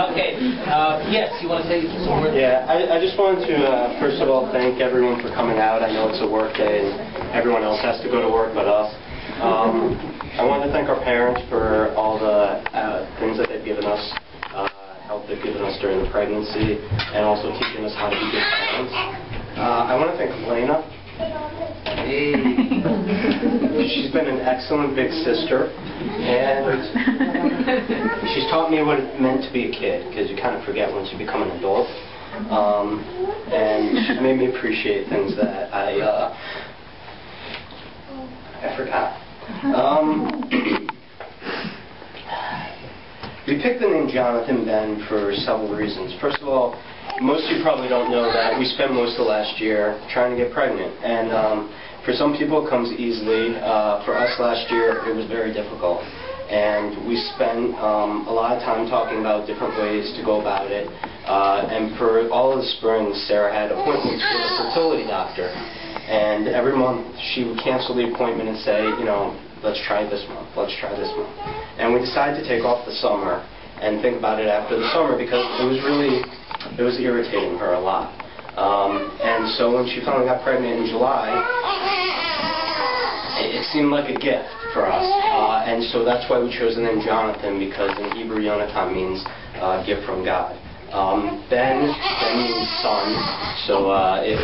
Okay. Yes, you want to say some words? Yeah, I just wanted to, first of all, thank everyone for coming out. I know it's a work day and everyone else has to go to work but us. I want to thank our parents for all the things that they've given us, help they've given us during the pregnancy, and also teaching us how to be good parents. I want to thank Elena. She's been an excellent big sister, and she's taught me what it meant to be a kid, because you kind of forget once you become an adult. And she's made me appreciate things that I forgot. We picked the name Jonathan Ben for several reasons. First of all, most of you probably don't know that we spent most of last year trying to get pregnant, and for some people it comes easily. For us last year it was very difficult, and we spent a lot of time talking about different ways to go about it, and for all of the spring Sarah had appointments with a fertility doctor, and every month she would cancel the appointment and say, you know, let's try this month, let's try this month. And we decided to take off the summer and think about it after the summer, because it was irritating her a lot. And so when she finally got pregnant in July, it seemed like a gift for us. And so that's why we chose the name Jonathan, because in Hebrew, Yonatan means gift from God. Ben means son, so it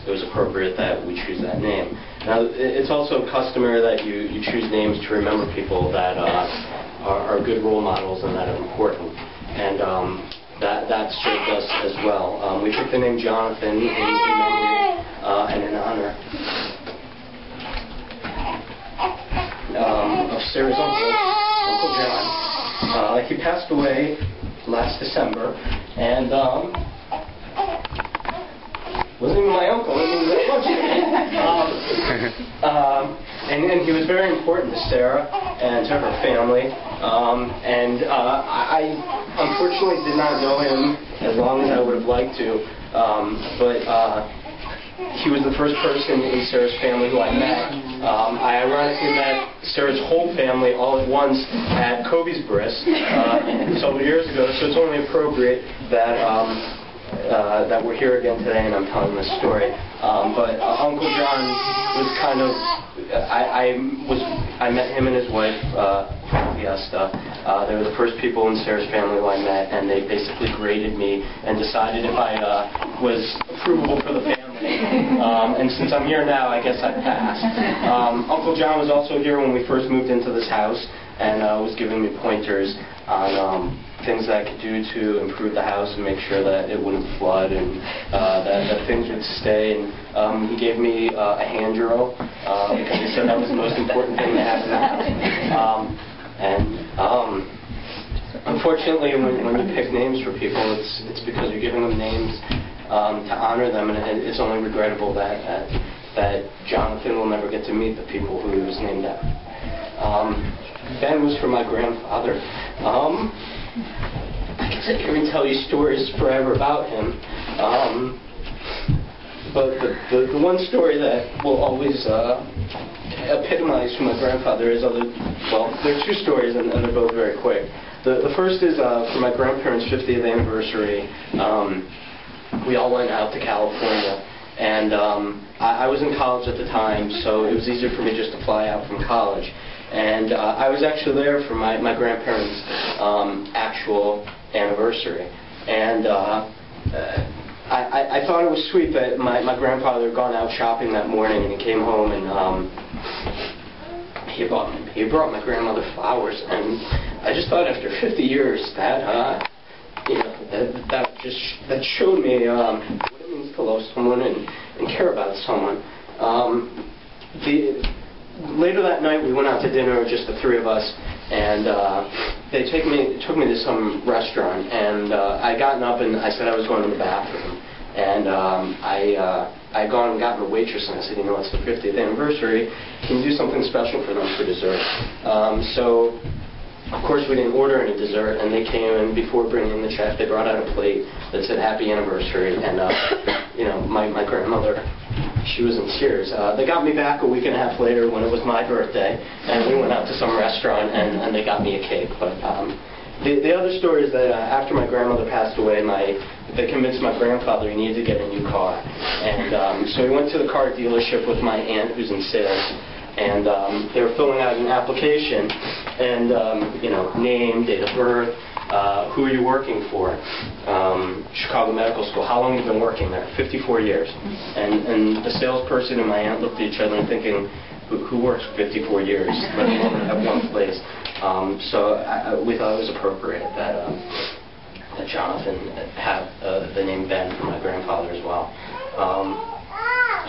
was appropriate that we choose that name. Now, it's also customary that you choose names to remember people that are good role models and that are important. And that served us as well. We took the name Jonathan in memory and in honor of Sarah's Uncle John. He passed away last December, and wasn't even my uncle. I mean, that much. And he was very important to Sarah and to her family. I unfortunately did not know him as long as I would have liked to, but he was the first person in Sarah's family who I met. I ironically met Sarah's whole family all at once at Kobe's bris several years ago, so it's only appropriate that that we're here again today and I'm telling this story. But Uncle John was kind of, I met him and his wife, Fiesta. They were the first people in Sarah's family who I met, and they basically graded me and decided if I was approvable for the family. And since I'm here now, I guess I passed. Uncle John was also here when we first moved into this house, and was giving me pointers on things that I could do to improve the house and make sure that it wouldn't flood and that things would stay. And he gave me a hand drill because he said that was the most important thing to have in the house. Unfortunately, when you pick names for people, it's because you're giving them names to honor them, and it's only regrettable that Jonathan will never get to meet the people who he was named after. Ben was for my grandfather. I guess I can tell you stories forever about him. But the one story that will always epitomize who my grandfather is, well, there are two stories and they're both very quick. The first is for my grandparents' 50th anniversary. We all went out to California, and I was in college at the time, so it was easier for me just to fly out from college. And I was actually there for my grandparents' actual anniversary. And I thought it was sweet that my grandfather had gone out shopping that morning, and he came home and he brought my grandmother flowers. And I just thought after 50 years that that showed me what it means to love someone and care about someone. Later that night, we went out to dinner, just the three of us, and they took me to some restaurant, and I gotten up and I said I was going to the bathroom, and I gone and gotten the waitress, and I said, you know, it's the 50th anniversary, can you do something special for them for dessert? So, of course, we didn't order any dessert, and they came, and before bringing the check, they brought out a plate that said Happy Anniversary, and you know, my grandmother, she was in tears. They got me back a week and a half later when it was my birthday, and we went out to some restaurant, and they got me a cake. But The other story is that after my grandmother passed away, they convinced my grandfather he needed to get a new car. And so he went to the car dealership with my aunt who's in sales. And they were filling out an application and, name, date of birth, who are you working for? Chicago Medical School. How long have you been working there? 54 years. And the salesperson and my aunt looked at each other and thinking, who works for 54 years, let alone at one place? So we thought it was appropriate that Jonathan have the name Ben for my grandfather as well.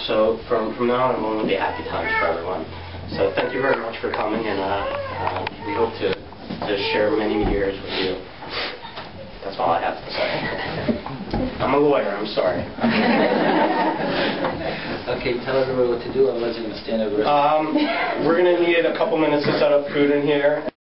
So from now on, it will be happy times for everyone. So thank you very much for coming, and we hope to share many years with you. That's all I have to say. I'm a lawyer, I'm sorry. Okay, tell everybody what to do, otherwise you're going to stand over. We're going to need a couple minutes to set up food in here.